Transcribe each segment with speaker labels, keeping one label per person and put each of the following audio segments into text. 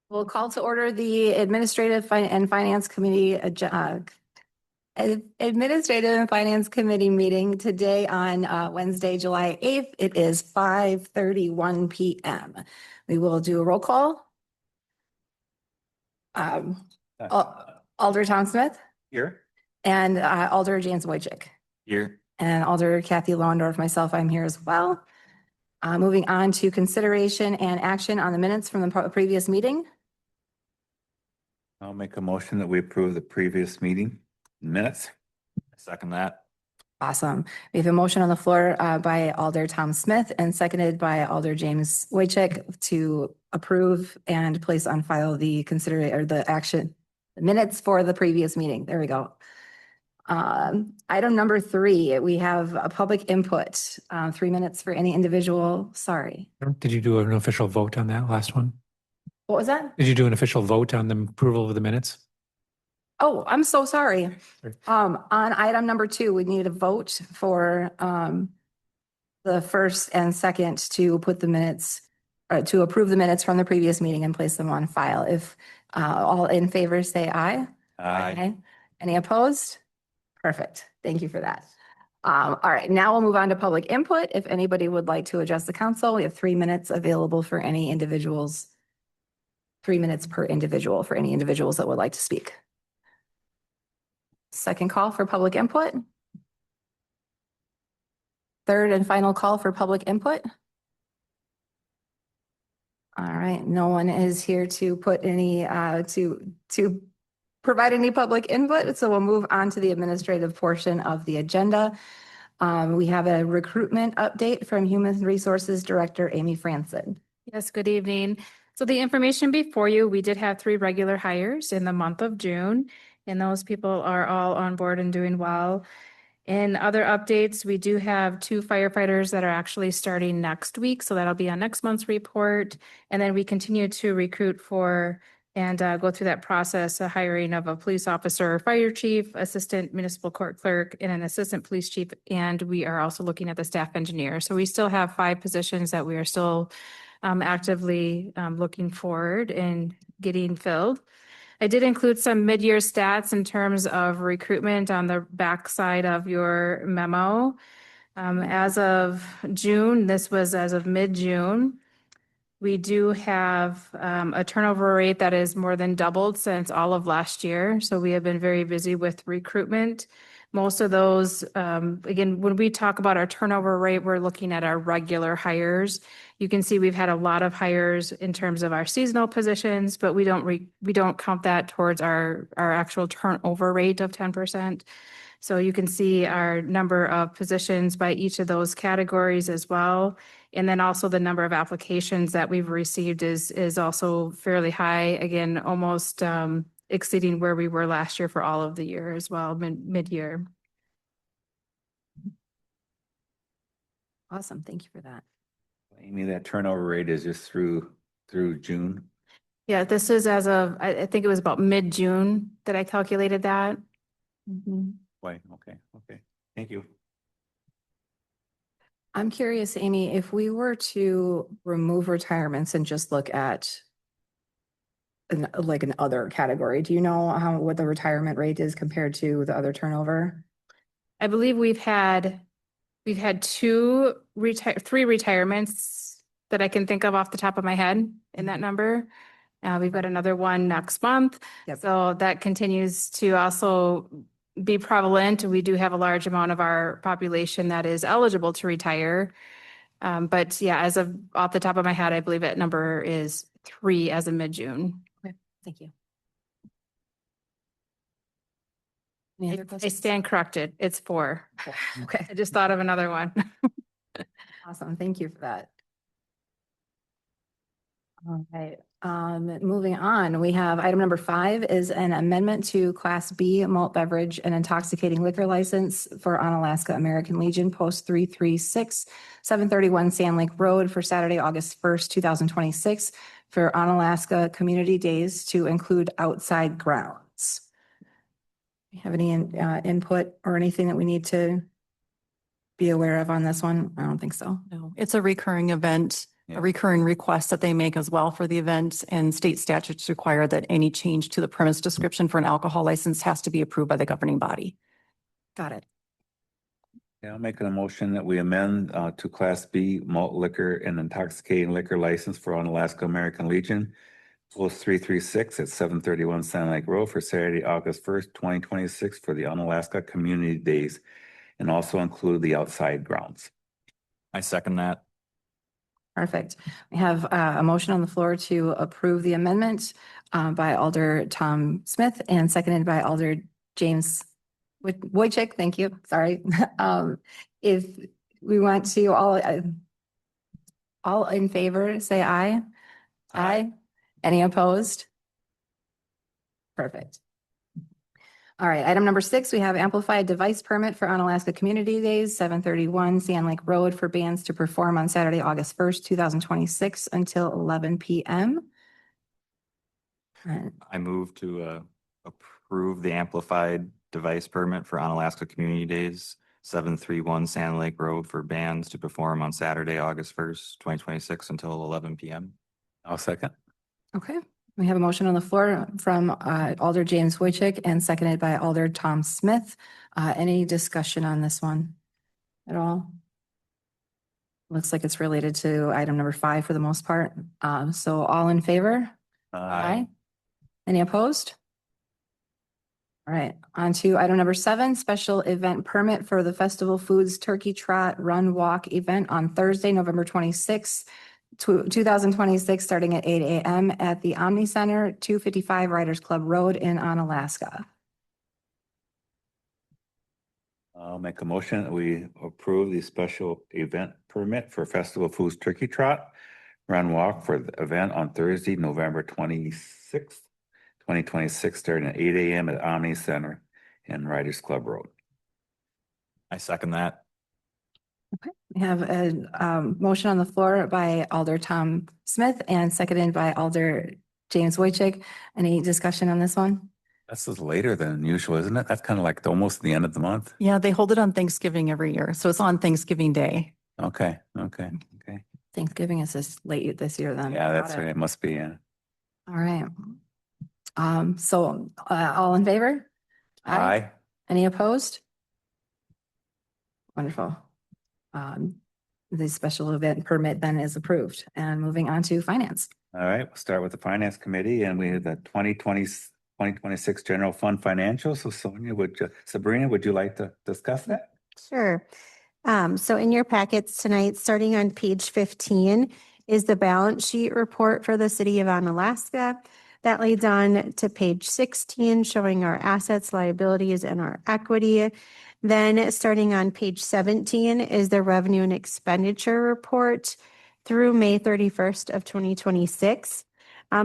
Speaker 1: We'll call to order the and Finance Committee Administrative and Finance Committee meeting today on Wednesday, July 8th. It is 5:31 p.m. We will do a roll call. Alder Tom Smith
Speaker 2: Here.
Speaker 1: and Alder James Wojcik.
Speaker 2: Here.
Speaker 1: And Alder Kathy Lawendorf, myself, I'm here as well. Moving on to consideration and action on the minutes from the previous meeting.
Speaker 2: I'll make a motion that we approve the previous meeting minutes. I second that.
Speaker 1: Awesome. We have a motion on the floor by Alder Tom Smith and seconded by Alder James Wojcik to approve and place on file the minutes for the previous meeting. There we go. Item number 3, we have a public input, 3 minutes for any individual. Sorry.
Speaker 3: Did you do an official vote on that last one?
Speaker 1: What was that?
Speaker 3: Did you do an official vote on the approval of the minutes?
Speaker 1: Oh, I'm so sorry. On item number 2, we need a vote for the first and second to put the minutes to approve the minutes from the previous meeting and place them on file. If all in favor, say aye.
Speaker 2: Aye.
Speaker 1: Any opposed? Perfect. Thank you for that. All right, now we'll move on to public input. If anybody would like to address the council, we have 3 minutes available for any individuals. 3 minutes per individual for any individuals that would like to speak. Second call for public input. Third and final call for public input. All right, no one is here to put any, to provide any public input, so we'll move on to the administrative portion of the agenda. We have a recruitment update from Human Resources Director Amy Franson.
Speaker 4: Yes, good evening. So the information before you, we did have 3 regular hires in the month of June, and those people are all on board and doing well. In other updates, we do have 2 firefighters that are actually starting next week, so that'll be on next month's report. And then we continue to recruit for and go through that process, a hiring of a police officer, fire chief, assistant municipal court clerk, and an assistant police chief. And we are also looking at the staff engineer. So we still have 5 positions that we are still actively looking forward and getting filled. I did include some mid-year stats in terms of recruitment on the back side of your memo. As of June, this was as of mid-June, we do have a turnover rate that is more than doubled since all of last year. So we have been very busy with recruitment. Most of those, again, when we talk about our turnover rate, we're looking at our regular hires. You can see we've had a lot of hires in terms of our seasonal positions, but we don't count that towards our actual turnover rate of 10%. So you can see our number of positions by each of those categories as well. And then also the number of applications that we've received is also fairly high, again, almost exceeding where we were last year for all of the year as well, mid-year.
Speaker 1: Awesome. Thank you for that.
Speaker 2: Amy, that turnover rate is just through June.
Speaker 4: Yeah, this is as of, I think it was about mid-June that I calculated that.
Speaker 2: Wait, okay. Thank you.
Speaker 1: I'm curious, Amy, if we were to remove retirements and just look at an other category, do you know what the retirement rate is compared to the other turnover?
Speaker 4: I believe we've had 3 retirements that I can think of off the top of my head in that number. We've got another one next month.
Speaker 1: Yep.
Speaker 4: So that continues to also be prevalent. We do have a large amount of our population that is eligible to retire. But yeah, as of off the top of my head, I believe that number is 3 as of mid-June.
Speaker 1: Okay, thank you.
Speaker 4: I stand corrected. It's 4.
Speaker 1: Okay.
Speaker 4: I just thought of another one.
Speaker 1: Awesome. Thank you for that. All right. Moving on, we have item number 5 is an amendment to Class B malt beverage and intoxicating liquor license for Onalaska American Legion Post 336, 731 Sand Lake Road for Saturday, August 1st, 2026 for Onalaska Community Days to include outside grounds. Do you have any input or anything that we need to be aware of on this one? I don't think so.
Speaker 5: No, it's a recurring event
Speaker 2: Yeah.
Speaker 5: a recurring request that they make as well for the event. And state statutes require that any change to the premise description for an alcohol license has to be approved by the governing body.
Speaker 1: Got it.
Speaker 2: Yeah, I'll make a motion that we amend to Class B malt liquor and intoxicating liquor license for Onalaska American Legion, post 336 at 731 Sand Lake Road for Saturday, August 1st, 2026 for the Onalaska Community Days, and also include the outside grounds.
Speaker 6: I second that.
Speaker 1: Perfect. We have a motion on the floor to approve the amendment by Alder Tom Smith and seconded by Alder James Wojcik. Thank you. Sorry. If we want to all in favor, say aye. Aye. Any opposed? Perfect. All right, item number 6, we have amplified device permit for Onalaska Community Days, 731 Sand Lake Road for bands to perform on Saturday, August 1st, 2026 until 11 p.m.
Speaker 6: I move to approve the amplified device permit for Onalaska Community Days, 731 Sand Lake Road for bands to perform on Saturday, August 1st, 2026 until 11 p.m.
Speaker 2: I'll second.
Speaker 1: Okay, we have a motion on the floor from Alder James Wojcik and seconded by Alder Tom Smith. Any discussion on this one at all? Looks like it's related to item number 5 for the most part. So all in favor? Aye. Any opposed? All right, on to item number 7, special event permit for the Festival Foods Turkey Trot Run Walk event on Thursday, November 26th, 2026, starting at 8 a.m. at the Omni Center, 255 Riders Club Road in Onalaska.
Speaker 2: I'll make a motion that we approve the special event permit for Festival Foods Turkey Trot Run Walk for the event on Thursday, November 26th, 2026, starting at 8 a.m. at Omni Center and Riders Club Road.
Speaker 6: I second that.
Speaker 1: We have a motion on the floor by Alder Tom Smith and seconded by Alder James Wojcik. Any discussion on this one?
Speaker 2: This is later than usual, isn't it? That's kind of like almost the end of the month.
Speaker 5: Yeah, they hold it on Thanksgiving every year. So it's on Thanksgiving Day.
Speaker 2: Okay.
Speaker 1: Thanksgiving is this late this year then.
Speaker 2: Yeah, that's
Speaker 1: Got it.
Speaker 2: right. It must be, yeah.
Speaker 1: All right. So all in favor?
Speaker 2: Aye.
Speaker 1: Any opposed? Wonderful. The special event permit then is approved. And moving on to finance.
Speaker 2: All right, we'll start with the Finance Committee and we have the 2026 General Fund Financials. So Sabrina, would you like to discuss that?
Speaker 7: Sure. So in your packets tonight, starting on page 15, is the balance sheet report for the city of Onalaska. That leads on to page 16, showing our assets, liabilities, and our equity. Then starting on page 17 is the revenue and expenditure report through May 31st of 2026.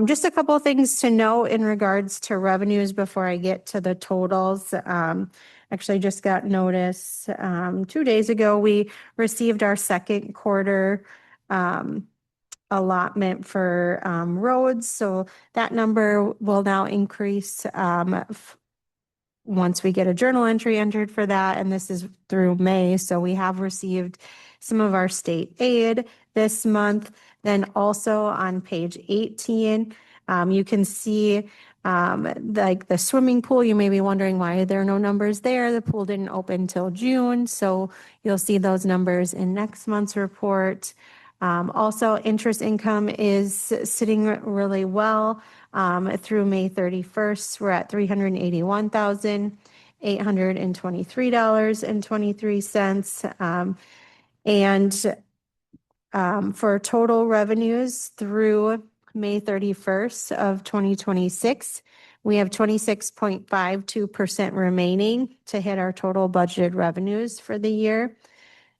Speaker 7: Just a couple of things to note in regards to revenues before I get to the totals. Actually just got notice 2 days ago, we received our second quarter allotment for roads. So that number will now increase once we get a journal entry entered for that. And this is through May. So we have received some of our state aid this month. Then also on page 18, you can see like the swimming pool. You may be wondering why there are no numbers there. The pool didn't open till June. So you'll see those numbers in next month's report. Also, interest income is sitting really well through May 31st. We're at $381,823.23. And for total revenues through May 31st of 2026, we have 26.52% remaining to hit our total budgeted revenues for the year.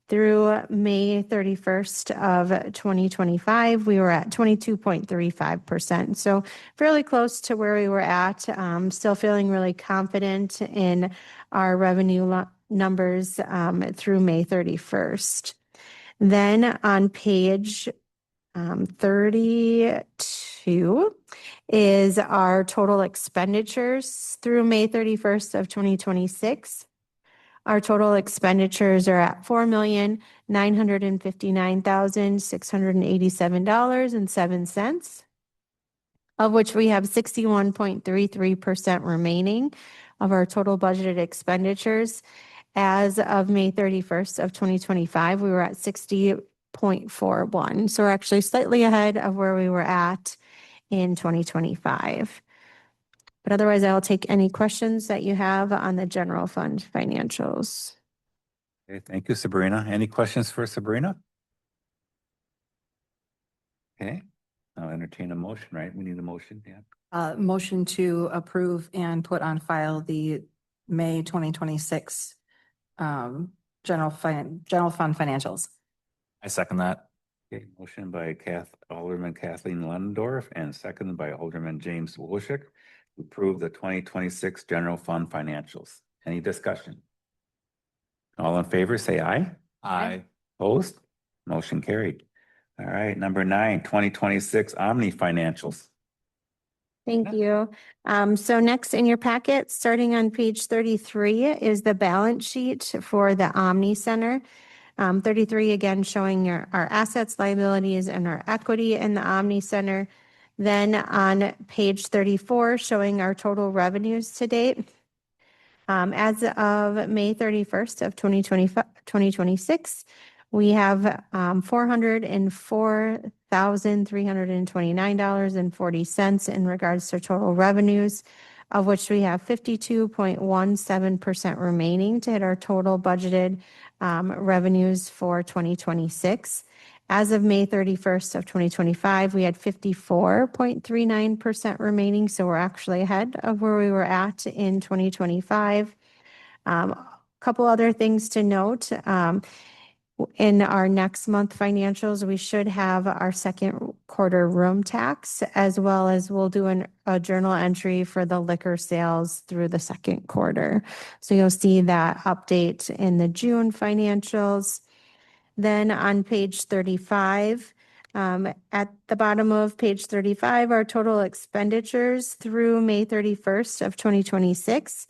Speaker 7: Through May 31st of 2025, we were at 22.35%. So fairly close to where we were at. Still feeling really confident in our revenue numbers through May 31st. Then on page 32 is our total expenditures through May 31st of 2026. Our total expenditures are at $4,959,687.07, of which we have 61.33% remaining of our total budgeted expenditures. As of May 31st of 2025, we were at 60.41. So we're actually slightly ahead of where we were at in 2025. But otherwise, I'll take any questions that you have on the general fund financials.
Speaker 2: Okay, thank you, Sabrina. Any questions for Sabrina? Okay, I'll entertain a motion, right? We need a motion, yeah.
Speaker 1: Motion to approve and put on file the May 2026 general fund financials.
Speaker 6: I second that.
Speaker 2: Okay, motion by Alderman Kathleen Lundendorf and seconded by Alderman James Wolshick to approve the 2026 general fund financials. Any discussion? All in favor, say aye.
Speaker 6: Aye.
Speaker 2: Opposed? Motion carried. All right, number 9, 2026 Omni financials.
Speaker 7: Thank you. So next in your packet, starting on page 33, is the balance sheet for the Omni Center. 33 again showing our assets, liabilities, and our equity in the Omni Center. Then on page 34, showing our total revenues to date. As of May 31st of 2026, we have $404,329.40 in regards to total revenues, of which we have 52.17% remaining to hit our total budgeted revenues for 2026. As of May 31st of 2025, we had 54.39% remaining, so we're actually ahead of where we were at in 2025. Couple other things to note. In our next month financials, we should have our second quarter room tax, as well as we'll do a journal entry for the liquor sales through the second quarter. So you'll see that update in the June financials. Then on page 35, at the bottom of page 35, our total expenditures through May 31st of 2026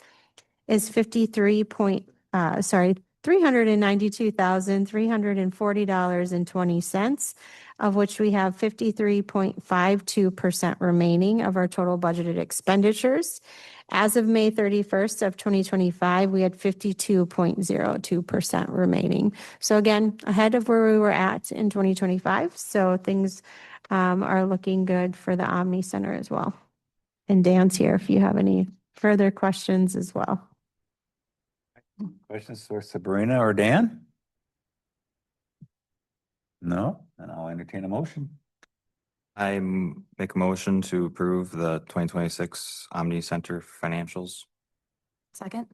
Speaker 7: is $392,340.20, of which we have 53.52% remaining of our total budgeted expenditures. As of May 31st of 2025, we had 52.02% remaining. So again, ahead of where we were at in 2025. So things are looking good for the Omni Center as well. And Dan's here if you have any further questions as well.
Speaker 2: Questions for Sabrina or Dan? No? Then I'll entertain a motion.
Speaker 6: Make a motion to approve the 2026 Omni Center financials.
Speaker 1: Second?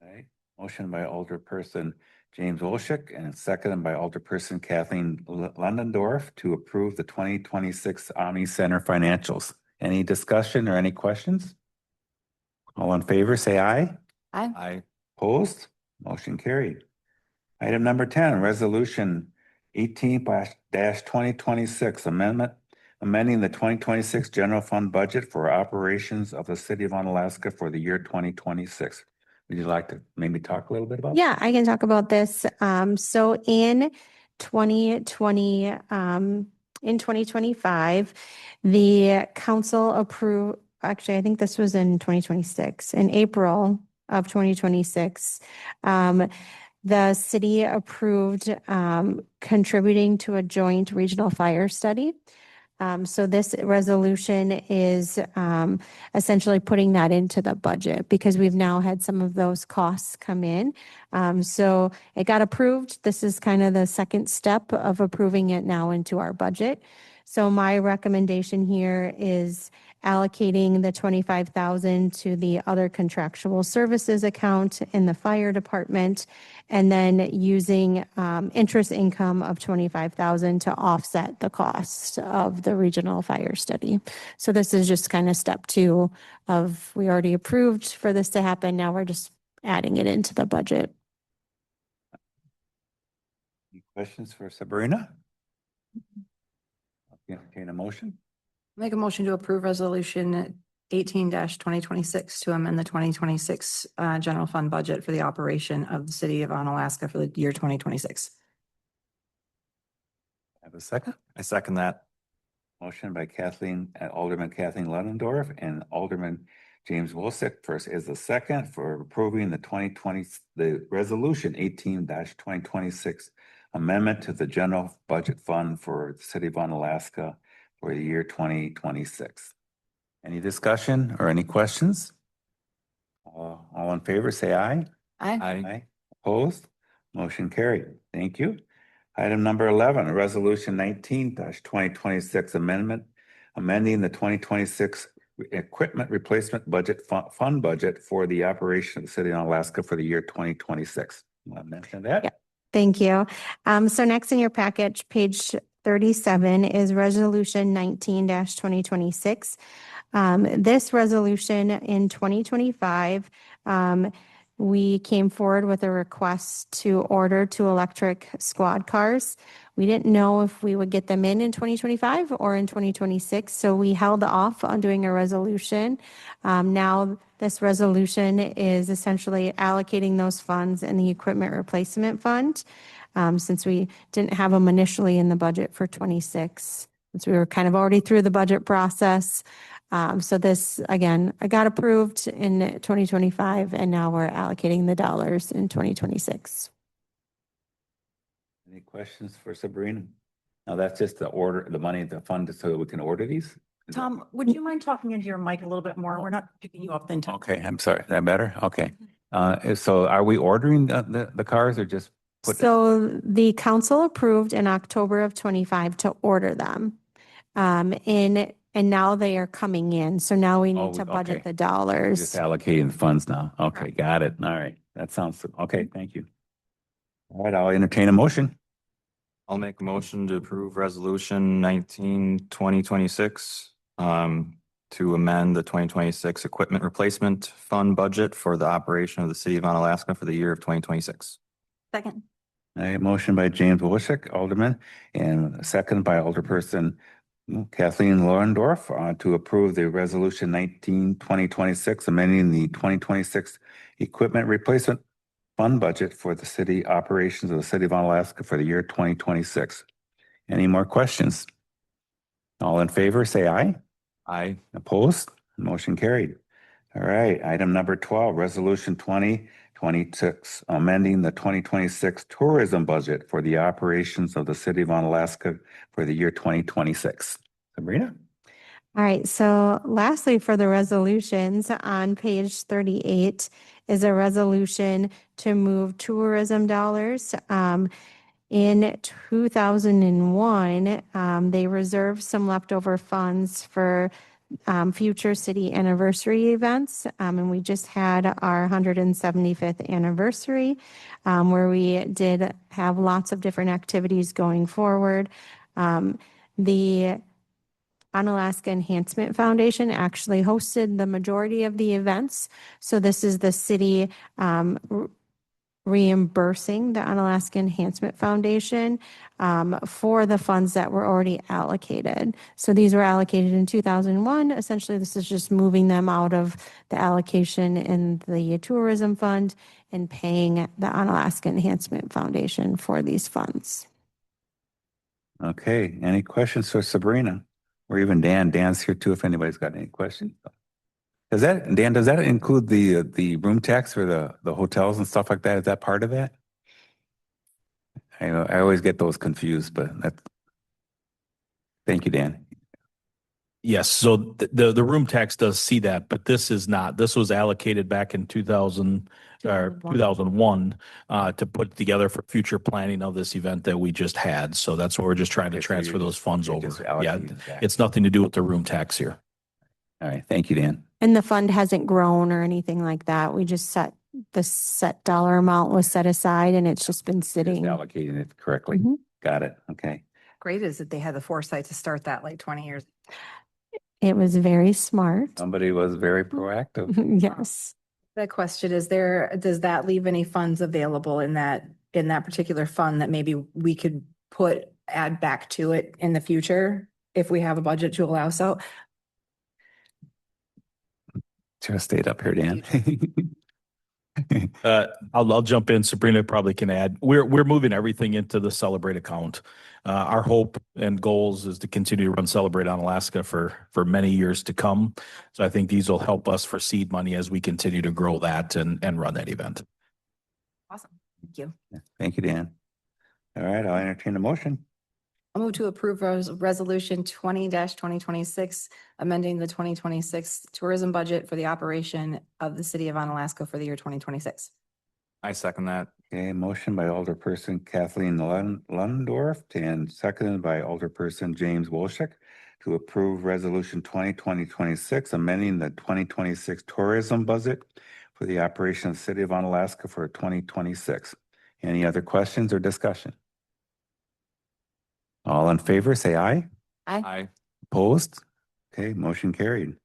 Speaker 2: Okay, motion by Alderperson James Wolshick and seconded by Alderperson Kathleen Lundendorf to approve the 2026 Omni Center financials. Any discussion or any questions? All in favor, say aye.
Speaker 1: Aye.
Speaker 6: Aye.
Speaker 2: Opposed? Motion carried. Item number 10, resolution 18-2026 amending the 2026 general fund budget for operations of the city of Onalaska for the year 2026. Would you like to maybe talk a little bit about?
Speaker 7: Yeah, I can talk about this. So in 2025, the council approved, actually, I think this was in 2026, in April of 2026, the city approved contributing to a joint regional fire study. So this resolution is essentially putting that into the budget because we've now had some of those costs come in. So it got approved. This is kind of the second step of approving it now into our budget. So my recommendation here is allocating the $25,000 to the other contractual services account in the fire department, and then using interest income of $25,000 to offset the cost of the regional fire study. So this is just kind of step 2 of, we already approved for this to happen. Now we're just adding it into the budget.
Speaker 2: Any questions for Sabrina? Entertain a motion.
Speaker 1: Make a motion to approve resolution 18-2026 to amend the 2026 general fund budget for the operation of the city of Onalaska for the year 2026.
Speaker 2: Have a second?
Speaker 6: I second that.
Speaker 2: Motion by Alderman Kathleen Ludendorff and Alderman James Wolsick. First is the second for approving the resolution 18-2026 amendment to the general budget fund for the city of Onalaska for the year 2026. Any discussion or any questions? All in favor, say aye.
Speaker 6: Aye.
Speaker 2: Opposed? Motion carried. Thank you. Item number 11, resolution 19-2026 amending the 2026 equipment replacement budget fund budget for the operation of the city of Alaska for the year 2026. Want to mention that?
Speaker 7: Yeah. Thank you. So next in your package, page 37 is resolution 19-2026. This resolution in 2025, we came forward with a request to order 2 electric squad cars. We didn't know if we would get them in 2025 or in 2026, so we held off on doing a resolution. Now this resolution is essentially allocating those funds in the equipment replacement fund, since we didn't have them initially in the budget for 26, since we were kind of already through the budget process. So this, again, I got approved in 2025, and now we're allocating the dollars in 2026.
Speaker 2: Any questions for Sabrina? No, that's just the money, the fund so that we can order these?
Speaker 5: Tom, would you mind talking into your mic a little bit more? We're not picking you up in time.
Speaker 2: Okay, I'm sorry. Is that better? Okay. So are we ordering the cars or just?
Speaker 7: So the council approved in October of 25 to order them. And now they are coming in. So now we need to budget
Speaker 2: okay.
Speaker 7: the dollars.
Speaker 2: Just allocating the funds now. Okay, got it. All right. That sounds, okay, thank you. All right, I'll entertain a motion.
Speaker 6: I'll make a motion to approve resolution 19-2026 to amend the 2026 equipment replacement fund budget for the operation of the city of Onalaska for the year of 2026.
Speaker 1: Second.
Speaker 2: All right, motion by James Wolsick, Alderman, and a second by Alderperson Kathleen Ludendorff to approve the resolution 19-2026 amending the 2026 equipment replacement fund budget for the city operations of the city of Onalaska for the year 2026. Any more questions? All in favor, say aye.
Speaker 6: Aye.
Speaker 2: Opposed? Motion carried. All right, item number 12, resolution 2026 amending the 2026 tourism budget for the operations of the city of Onalaska for the year 2026. Sabrina?
Speaker 7: All right. So lastly, for the resolutions on page 38 is a resolution to move tourism dollars. In 2001, they reserved some leftover funds for future city anniversary events. And we just had our 175th anniversary, where we did have lots of different activities going forward. The Onalaska Enhancement Foundation actually hosted the majority of the events. So this is the city reimbursing the Onalaska Enhancement Foundation for the funds that were already allocated. So these were allocated in 2001. Essentially, this is just moving them out of the allocation in the tourism fund and paying the Onalaska Enhancement Foundation for these funds.
Speaker 2: Okay, any questions for Sabrina? Or even Dan? Dan's here too if anybody's got any questions. Does that include the room tax for the hotels and stuff like that? Is that part of that? I always get those confused, but thank you, Dan.
Speaker 8: Yes, so the room tax does see that, but this is not. This was allocated back in 2000 or 2001 to put together for future planning of this event that we just had. So that's what we're just trying to
Speaker 2: Okay, so
Speaker 8: transfer
Speaker 2: you're
Speaker 8: those funds
Speaker 2: you're
Speaker 8: over.
Speaker 2: just
Speaker 8: Yeah,
Speaker 2: allocating it back.
Speaker 8: it's nothing to do with the room tax here.
Speaker 2: All right, thank you, Dan.
Speaker 7: And the fund hasn't grown or anything like that. We just set dollar amount was set aside, and it's just been
Speaker 2: Just
Speaker 7: sitting.
Speaker 2: allocating it correctly.
Speaker 7: Mhm.
Speaker 2: Got it. Okay.
Speaker 1: Great is that they had the foresight to start that like 20 years.
Speaker 7: It was very smart.
Speaker 2: Somebody was very proactive.
Speaker 7: Yes.
Speaker 1: The question is does that leave any funds available in that particular fund that maybe we could add back to it in the future if we have a budget to allow so?
Speaker 2: should have stayed up here, Dan.
Speaker 8: I'll jump in. Sabrina probably can add. We're moving everything into the Celebrate account. Our hope and goals is to continue to run Celebrate on Alaska for many years to come. So I think these will help us for seed money as we continue to grow that and run that event.
Speaker 1: Awesome. Thank you.
Speaker 2: Thank you, Dan. All right, I'll entertain a motion.
Speaker 1: I'll move to approve resolution 20-2026, amending the 2026 tourism budget for the operation of the city of Onalaska for the year 2026.
Speaker 6: I second that.
Speaker 2: Okay, motion by Alderperson Kathleen Lundorf and seconded by Alderperson James Wolchek to approve resolution 2026, amending the 2026 tourism budget for the operation of the city of Onalaska for 2026. Any other questions or discussion? All in favor, say aye.
Speaker 6: Aye.
Speaker 2: Opposed? Okay, motion carried.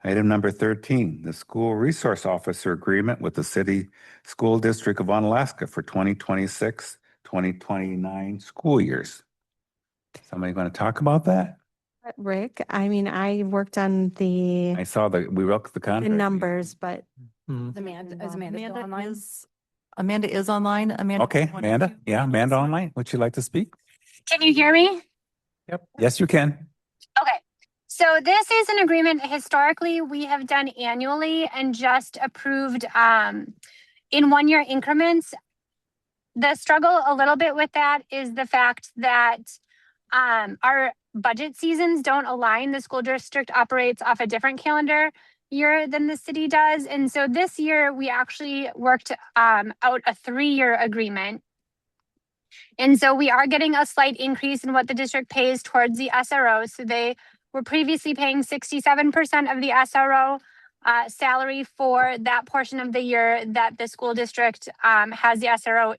Speaker 2: Item number 13, the school resource officer agreement with the city school district of Onalaska for 2026, 2029 school years. Somebody going to talk about that?
Speaker 7: Rick, I mean, I worked on
Speaker 2: I saw we looked at the
Speaker 7: the
Speaker 2: contract.
Speaker 7: numbers, but
Speaker 1: Is Amanda still online?
Speaker 5: Amanda is online. Amanda.
Speaker 2: Okay, Amanda. Yeah, Amanda online. Would you like to speak?
Speaker 9: Can you hear me?
Speaker 2: Yep. Yes, you can.
Speaker 9: Okay. So this is an agreement historically we have done annually and just approved in 1 year increments. The struggle a little bit with that is the fact that our budget seasons don't align. The school district operates off a different calendar year than the city does. And so this year we actually worked out a 3-year agreement. And so we are getting a slight increase in what the district pays towards the SRO. So they were previously paying 67% of the SRO salary for that portion of the year that the school district has the SRO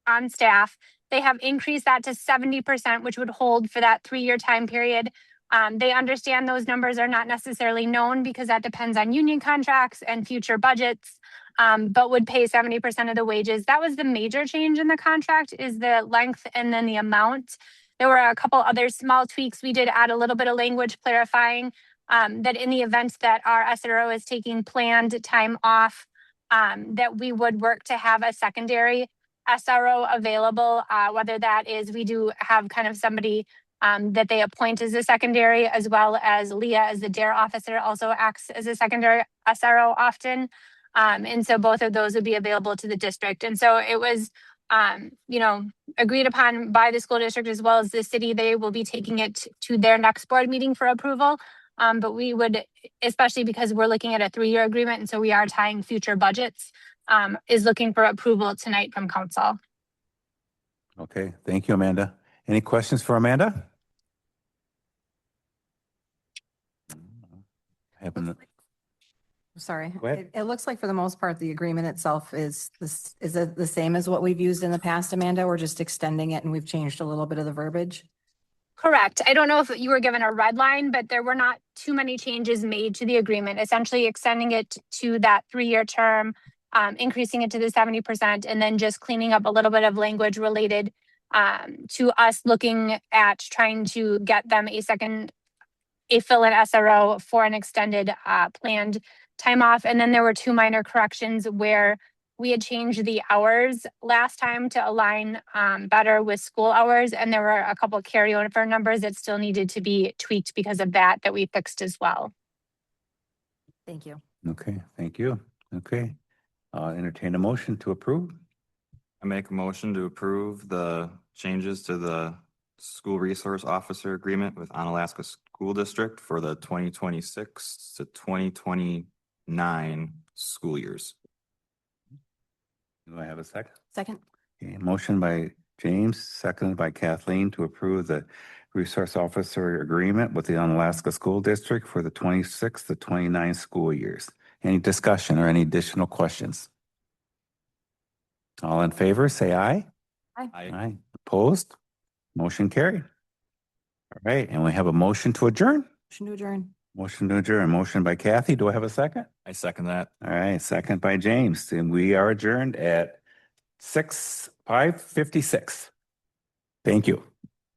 Speaker 9: on staff. They have increased that to 70%, which would hold for that 3-year time period. They understand those numbers are not necessarily known because that depends on union contracts and future budgets. But would pay 70% of the wages. That was the major change in the contract, is the length and then the amount. There were a couple other small tweaks. We did add a little bit of language clarifying that in the event that our SRO is taking planned time off, that we would work to have a secondary SRO available, whether that is we do have kind of somebody that they appoint as a secondary, as well as Leah as the DARE officer also acts as a secondary SRO often. And so both of those would be available to the district. And so it was, agreed upon by the school district as well as the city. They will be taking it to their next board meeting for approval. But we would, especially because we're looking at a 3-year agreement, and so we are tying future budgets, is looking for approval tonight from council.
Speaker 2: Okay, thank you, Amanda. Any questions for Amanda?
Speaker 1: Sorry.
Speaker 2: Go ahead.
Speaker 1: It looks like for the most part, the agreement itself is it the same as what we've used in the past, Amanda? We're just extending it and we've changed a little bit of the verbiage.
Speaker 9: Correct. I don't know if you were given a red line, but there were not too many changes made to the agreement, essentially extending it to that 3-year term, increasing it to the 70%, and then just cleaning up a little bit of language related to us looking at trying to get them a fill-in SRO for an extended planned time off. And then there were 2 minor corrections where we had changed the hours last time to align better with school hours. And there were a couple of carryover numbers that still needed to be tweaked because of that we fixed as well.
Speaker 1: Thank you.
Speaker 2: Okay, thank you. Okay. Entertain a motion to approve.
Speaker 6: I make a motion to approve the changes to the school resource officer agreement with Onalaska School District for the 2026 to 2029 school years.
Speaker 2: Do I have a second?
Speaker 1: Second.
Speaker 2: Okay, motion by James, seconded by Kathleen to approve the resource officer agreement with the Onalaska School District for the 26 to 29 school years. Any discussion or any additional questions? All in favor, say aye. Aye. Opposed? Motion carried. All right, and we have a motion to adjourn.
Speaker 1: Motion to adjourn.
Speaker 2: Motion to adjourn. Motion by Kathy. Do I have a second?
Speaker 6: I second that.
Speaker 2: All right, second by James. And we are adjourned at 5:56. Thank you.